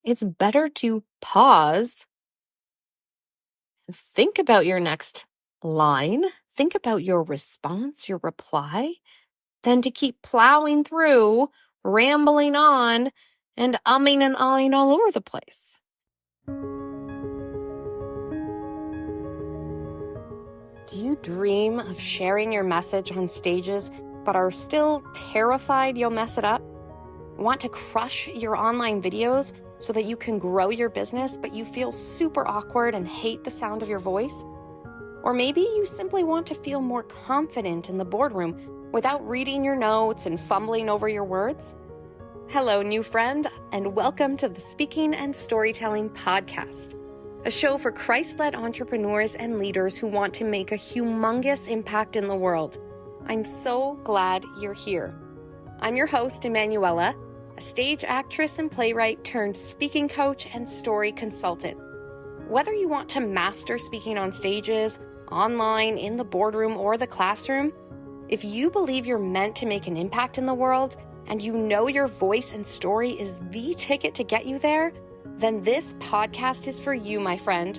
It's better to pause, think about your next line, think about your response, your reply, than to keep plowing through, rambling on, and umming and ahhing all over the place. Do you dream of sharing your message on stages, but are still terrified you'll mess it up? Want to crush your online videos so that you can grow your business, but you feel super awkward and hate the sound of your voice? Or maybe you simply want to feel more confident in the boardroom without reading your notes and fumbling over your words? Hello, new friend, and welcome to the Speaking and Storytelling Podcast, a show for Christ-led entrepreneurs and leaders who want to make a humongous impact in the world. I'm so glad you're here. I'm your host, Emanuela, a stage actress and playwright turned speaking coach and story consultant. Whether you want to master speaking on stages, online, in the boardroom, or the classroom, if you believe you're meant to make an impact in the world and you know your voice and story is the ticket to get you there, then this podcast is for you, my friend.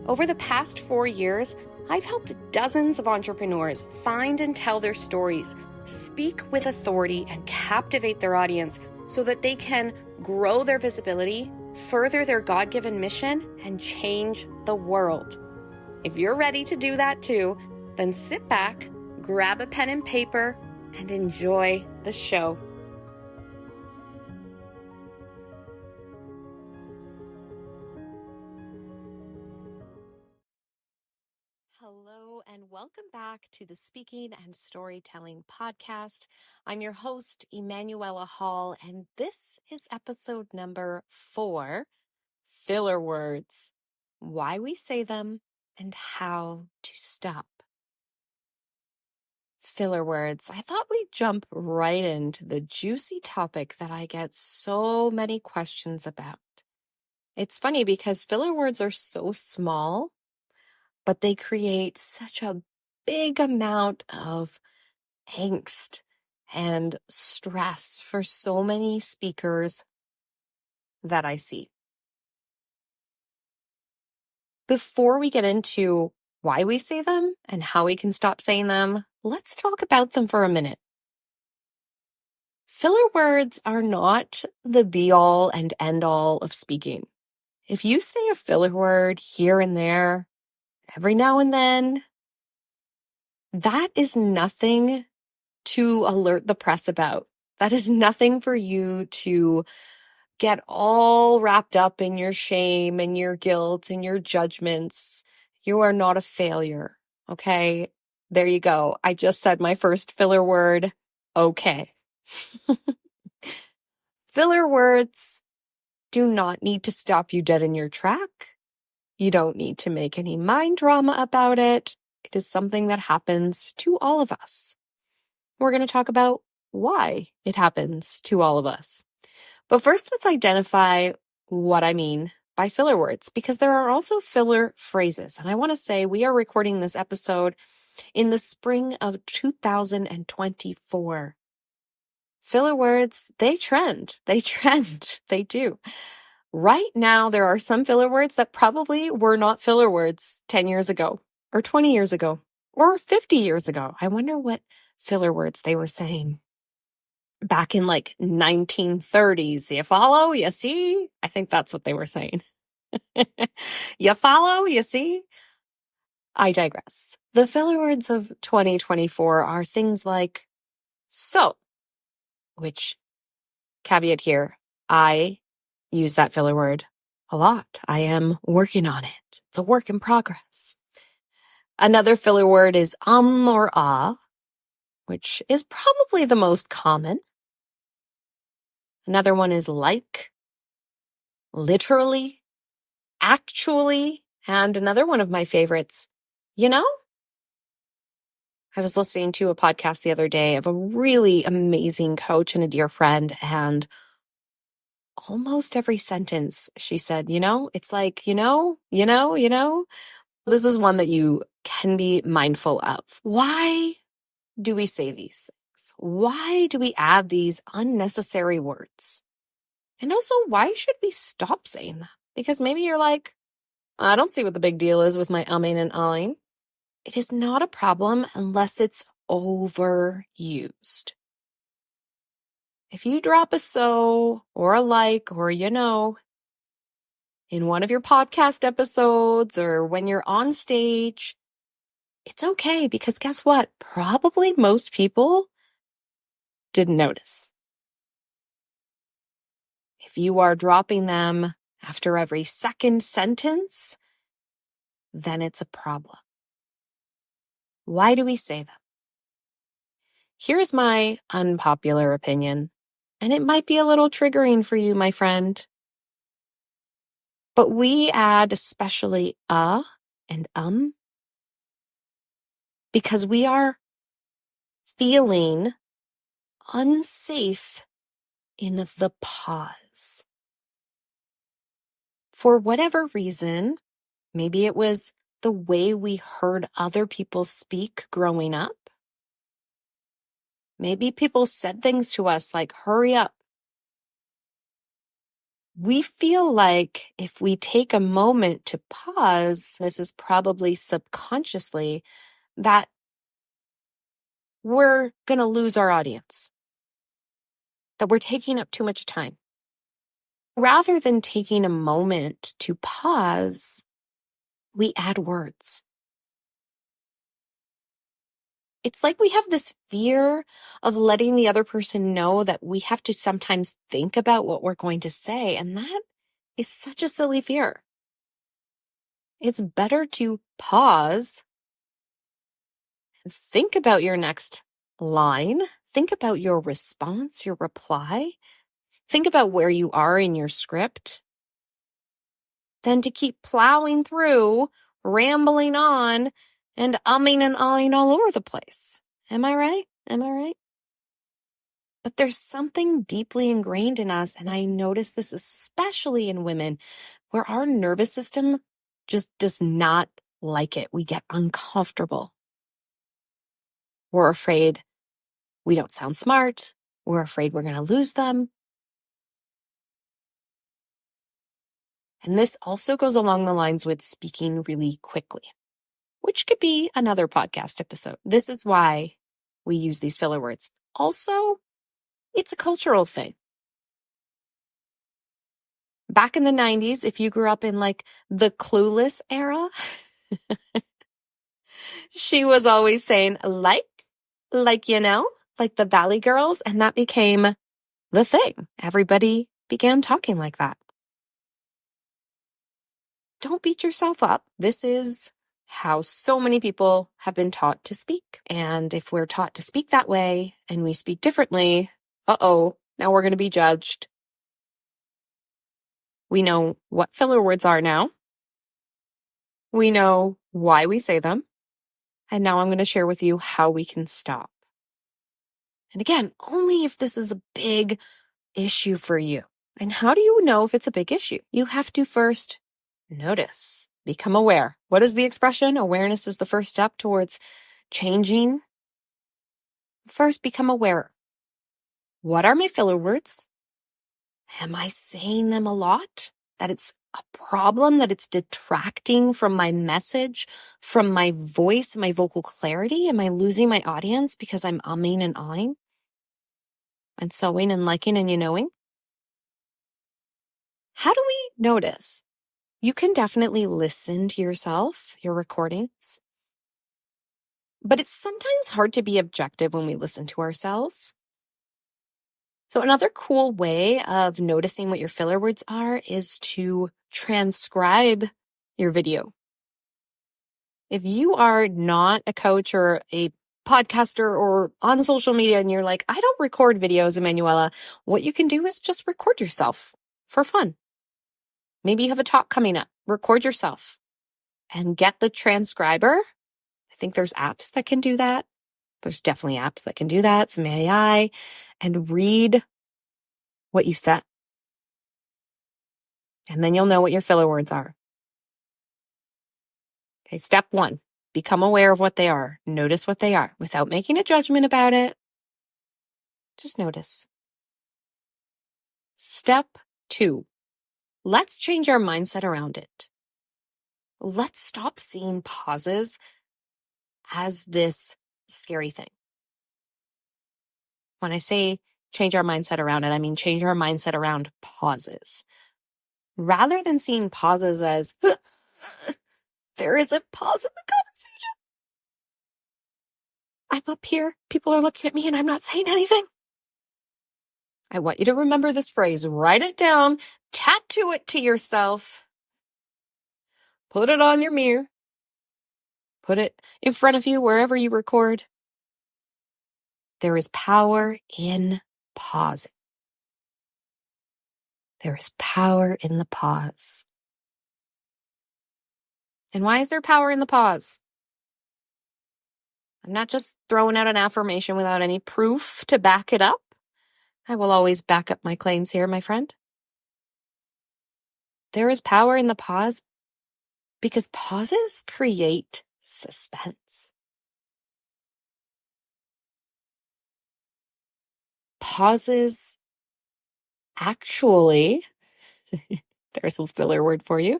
Over the past 4 years, I've helped dozens of entrepreneurs find and tell their stories, speak with authority, and captivate their audience so that they can grow their visibility, further their God-given mission, and change the world. If you're ready to do that too, then sit back, grab a pen and paper, and enjoy the show. Hello, and welcome back to the Speaking and Storytelling Podcast. I'm your host, Emanuela Hall, and this is episode number 4, Filler Words, Why We Say Them and How to Stop. Filler words. I thought we'd jump right into the juicy topic that I get so many questions about. It's funny because filler words are so small, but they create such a big amount of angst and stress for so many speakers that I see. Before we get into why we say them and how we can stop saying them, let's talk about them for a minute. Filler words are not the be-all and end-all of speaking. If you say a filler word here and there, every now and then, that is nothing to alert the press about. That is nothing for you to get all wrapped up in your shame and your guilt and your judgments. You are not a failure, okay? There you go. I just said my first filler word. Okay. Filler words do not need to stop you dead in your track. You don't need to make any mind drama about it. It is something that happens to all of us. We're going to talk about why it happens to all of us. But first, let's identify what I mean by filler words, because there are also filler phrases. And I want to say we are recording this episode in the spring of 2024. Filler words, they trend. They do. Right now, there are some filler words that probably were not filler words 10 years ago, or 20 years ago, or 50 years ago. I wonder what filler words they were saying back in like 1930s. You follow? You see? I think that's what they were saying. You follow? You see? I digress. The filler words of 2024 are things like so, which, caveat here, I use that filler word a lot. I am working on it. It's a work in progress. Another filler word is or ah, which is probably the most common. Another one is like, literally, actually, and another one of my favorites, you know? I was listening to a podcast the other day of a really amazing coach and a dear friend, and almost every sentence she said, it's like, This is one that you can be mindful of. Why do we say these things? Why do we add these unnecessary words? And also, why should we stop saying that? Because maybe you're like, I don't see what the big deal is with my umming and ahhing. It is not a problem unless it's overused. If you drop a so or a like or in one of your podcast episodes or when you're on stage, it's okay because guess what? Probably most people didn't notice. If you are dropping them after every second sentence, then it's a problem. Why do we say them? Here's my unpopular opinion, and it might be a little triggering for you, my friend. But we add especially and because we are feeling unsafe in the pause. For whatever reason, maybe it was the way we heard other people speak growing up. Maybe people said things to us like, hurry up. We feel like if we take a moment to pause, this is probably subconsciously, that we're going to lose our audience, that we're taking up too much time. Rather than taking a moment to pause, we add words. It's like we have this fear of letting the other person know that we have to sometimes think about what we're going to say, and that is such a silly fear. It's better to pause, think about your next line, think about your response, your reply, think about where you are in your script, than to keep plowing through, rambling on, and umming and ahhing all over the place. Am I right? Am I right? But there's something deeply ingrained in us, and I notice this especially in women, where our nervous system just does not like it. We get uncomfortable. We're afraid we don't sound smart. We're afraid we're going to lose them. And this also goes along the lines with speaking really quickly, which could be another podcast episode. This is why we use these filler words. Also, it's a cultural thing. Back in the 90s, if you grew up in like the Clueless era, she was always saying like the Valley Girls, and that became the thing. Everybody began talking like that. Don't beat yourself up. This is how so many people have been taught to speak. And if we're taught to speak that way and we speak differently, now we're going to be judged. We know what filler words are now. We know why we say them. And now I'm going to share with you how we can stop. And again, only if this is a big issue for you. And how do you know if it's a big issue? You have to first notice, become aware. What is the expression? Awareness is the first step towards changing. First, become aware. What are my filler words? Am I saying them a lot? That it's a problem, that it's detracting from my message, from my voice, my vocal clarity? Am I losing my audience because I'm umming and ahhing? And sewing and liking and knowing? How do we notice? You can definitely listen to yourself, your recordings. But it's sometimes hard to be objective when we listen to ourselves. So another cool way of noticing what your filler words are is to transcribe your video. If you are not a coach or a podcaster or on social media and you're like, I don't record videos, Emanuela, what you can do is just record yourself for fun. Maybe you have a talk coming up. Record yourself and get the transcriber. I think there's apps that can do that. There's definitely apps that can do that, some AI, and read what you said. And then you'll know what your filler words are. Okay, step 1, become aware of what they are. Notice what they are without making a judgment about it. Just notice. Step 2, let's change our mindset around it. Let's stop seeing pauses as this scary thing. When I say change our mindset around it, I mean change our mindset around pauses. Rather than seeing pauses as, there is a pause in the conversation. I'm up here, people are looking at me, and I'm not saying anything. I want you to remember this phrase, write it down, tattoo it to yourself, put it on your mirror, put it in front of you wherever you record. There is power in pausing. There is power in the pause. And why is there power in the pause? I'm not just throwing out an affirmation without any proof to back it up. I will always back up my claims here, my friend. There is power in the pause because pauses create suspense. Pauses actually, there's a filler word for you,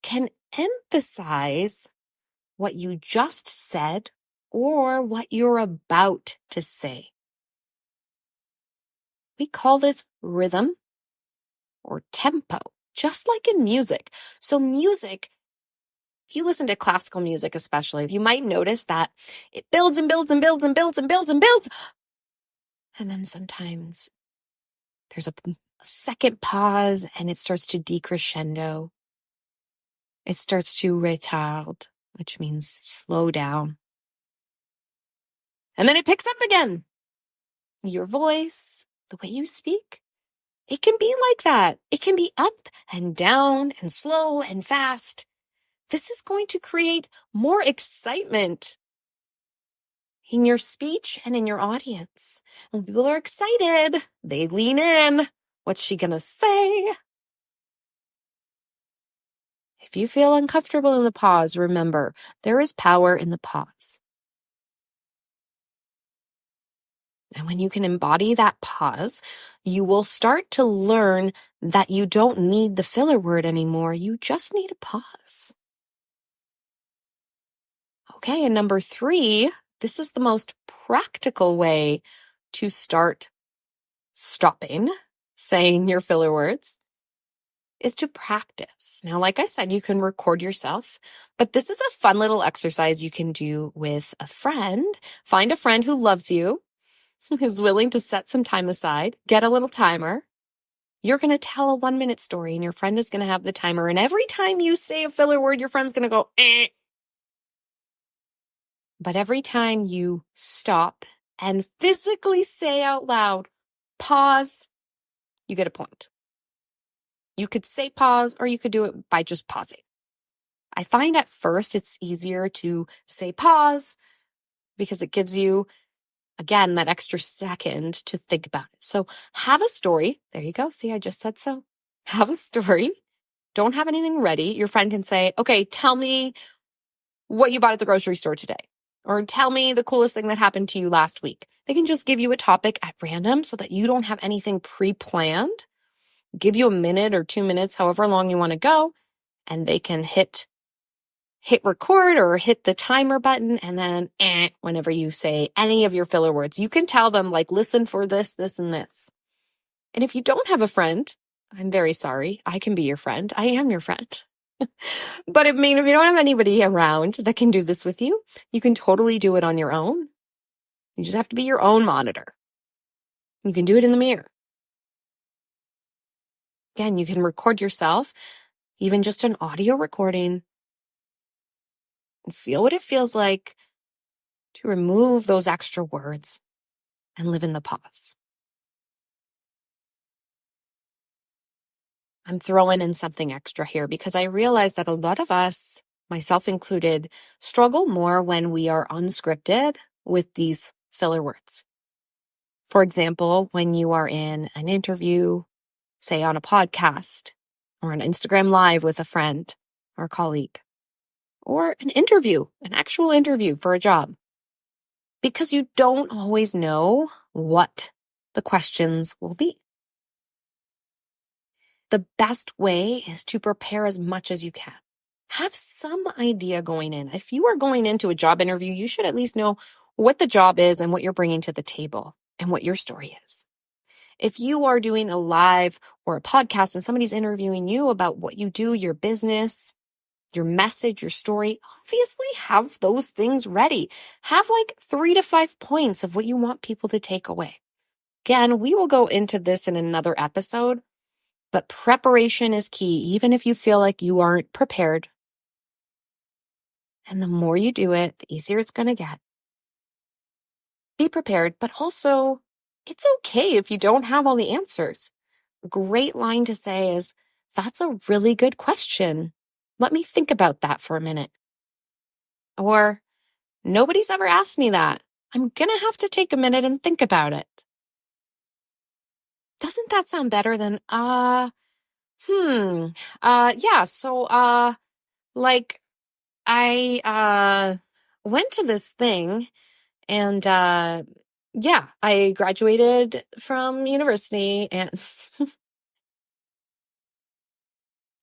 can emphasize what you just said or what you're about to say. We call this rhythm or tempo, just like in music. So music, if you listen to classical music especially, you might notice that it builds and builds and builds and builds and builds and builds. And then sometimes there's a second pause and it starts to decrescendo. It starts to retard, which means slow down. And then it picks up again. Your voice, the way you speak, it can be like that. It can be up and down and slow and fast. This is going to create more excitement in your speech and in your audience. When people are excited, they lean in. What's she gonna say? If you feel uncomfortable in the pause, remember, there is power in the pause. And when you can embody that pause, you will start to learn that you don't need the filler word anymore. You just need a pause. Okay, and number 3, this is the most practical way to start stopping saying your filler words, is to practice. Now, like I said, you can record yourself, but this is a fun little exercise you can do with a friend. Find a friend who loves you, who is willing to set some time aside, get a little timer. You're going to tell a 1-minute story and your friend is going to have the timer. And every time you say a filler word, your friend's going to go, eh. But every time you stop and physically say out loud, pause, you get a point. You could say pause or you could do it by just pausing. I find at first it's easier to say pause because it gives you, again, that extra second to think about it. So have a story. There you go. See, I just said so. Have a story. Don't have anything ready. Your friend can say, okay, tell me what you bought at the grocery store today. Or tell me the coolest thing that happened to you last week. They can just give you a topic at random so that you don't have anything pre-planned. Give you a minute or 2 minutes, however long you want to go, and they can hit record or hit the timer button, and then whenever you say any of your filler words, you can tell them, like, listen for this, this, and this. And if you don't have a friend, I'm very sorry. I can be your friend. I am your friend. But I mean, if you don't have anybody around that can do this with you, you can totally do it on your own. You just have to be your own monitor. You can do it in the mirror. Again, you can record yourself, even just an audio recording, and feel what it feels like to remove those extra words and live in the pause. I'm throwing in something extra here because I realize that a lot of us, myself included, struggle more when we are unscripted with these filler words. For example, when you are in an interview, say on a podcast, or an Instagram Live with a friend or a colleague, or an interview, an actual interview for a job, because you don't always know what the questions will be. The best way is to prepare as much as you can. Have some idea going in. If you are going into a job interview, you should at least know what the job is and what you're bringing to the table and what your story is. If you are doing a live or a podcast and somebody's interviewing you about what you do, your business, your message, your story, obviously have those things ready. Have like 3 to 5 points of what you want people to take away. Again, we will go into this in another episode, but preparation is key, even if you feel like you aren't prepared. And the more you do it, the easier it's going to get. Be prepared, but also it's okay if you don't have all the answers. A great line to say is, "That's a really good question. Let me think about that for a minute." Or, "Nobody's ever asked me that. I'm going to have to take a minute and think about it." Doesn't that sound better than, yeah, so, like, I went to this thing and, yeah, I graduated from university and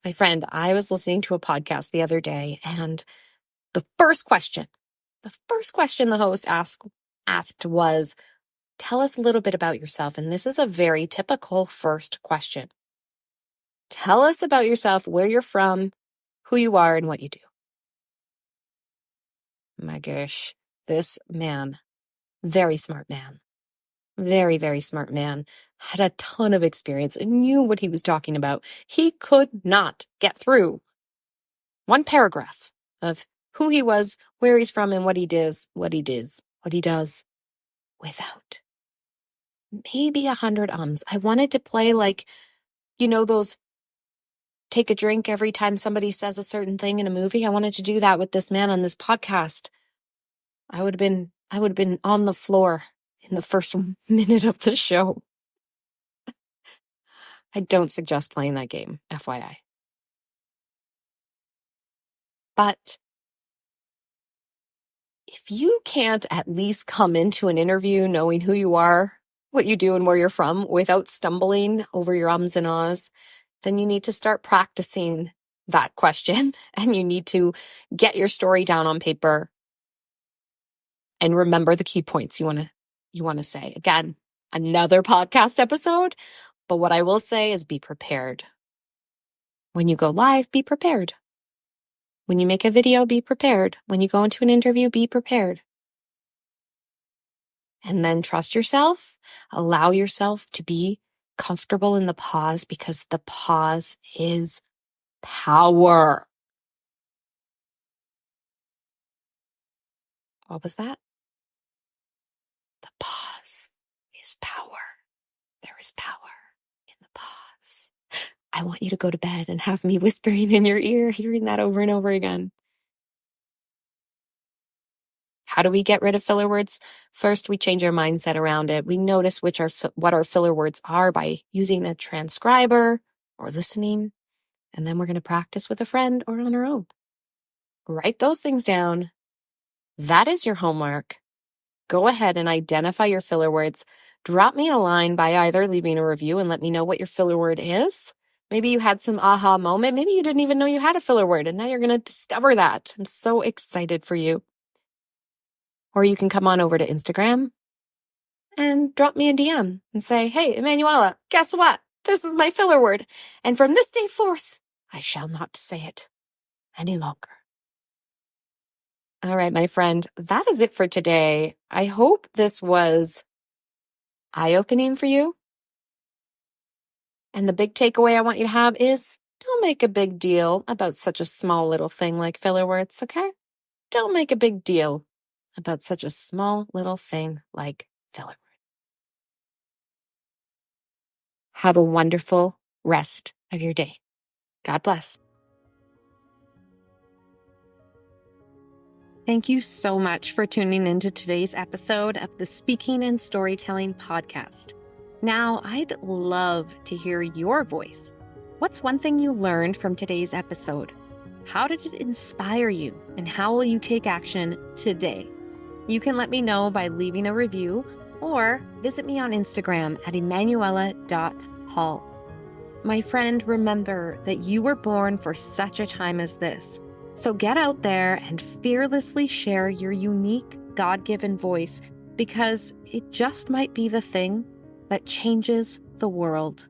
my friend, I was listening to a podcast the other day and the first question the host asked was, "Tell us a little bit about yourself." And this is a very typical first question. Tell us about yourself, where you're from, who you are, and what you do. My gosh, this man, very smart man, very, very smart man, had a ton of experience and knew what he was talking about. He could not get through one paragraph of who he was, where he's from, and what he does without maybe 100 ums. I wanted to play like, those take a drink every time somebody says a certain thing in a movie. I wanted to do that with this man on this podcast. I would have been on the floor in the first minute of the show. I don't suggest playing that game, FYI. But if you can't at least come into an interview knowing who you are, what you do, and where you're from without stumbling over your ums and ahs, then you need to start practicing that question and you need to get your story down on paper and remember the key points you want to say. Again, another podcast episode, but what I will say is be prepared. When you go live, be prepared. When you make a video, be prepared. When you go into an interview, be prepared. And then trust yourself. Allow yourself to be comfortable in the pause because the pause is power. What was that? The pause is power. There is power in the pause. I want you to go to bed and have me whispering in your ear, hearing that over and over again. How do we get rid of filler words? First, we change our mindset around it. We notice what our filler words are by using a transcriber or listening. And then we're going to practice with a friend or on our own. Write those things down. That is your homework. Go ahead and identify your filler words. Drop me a line by either leaving a review and let me know what your filler word is. Maybe you had some aha moment. Maybe you didn't even know you had a filler word, and now you're going to discover that. I'm so excited for you. Or you can come on over to Instagram and drop me a DM and say, "Hey, Emanuela, guess what? This is my filler word. And from this day forth, I shall not say it any longer." All right, my friend, that is it for today. I hope this was eye-opening for you. And the big takeaway I want you to have is don't make a big deal about such a small little thing like filler words, okay? Don't make a big deal about such a small little thing like filler words. Have a wonderful rest of your day. God bless. Thank you so much for tuning into today's episode of the Speaking and Storytelling Podcast. Now, I'd love to hear your voice. What's one thing you learned from today's episode? How did it inspire you? And how will you take action today? You can let me know by leaving a review or visit me on Instagram at emanuela.hall. My friend, remember that you were born for such a time as this. So get out there and fearlessly share your unique, God-given voice, because it just might be the thing that changes the world.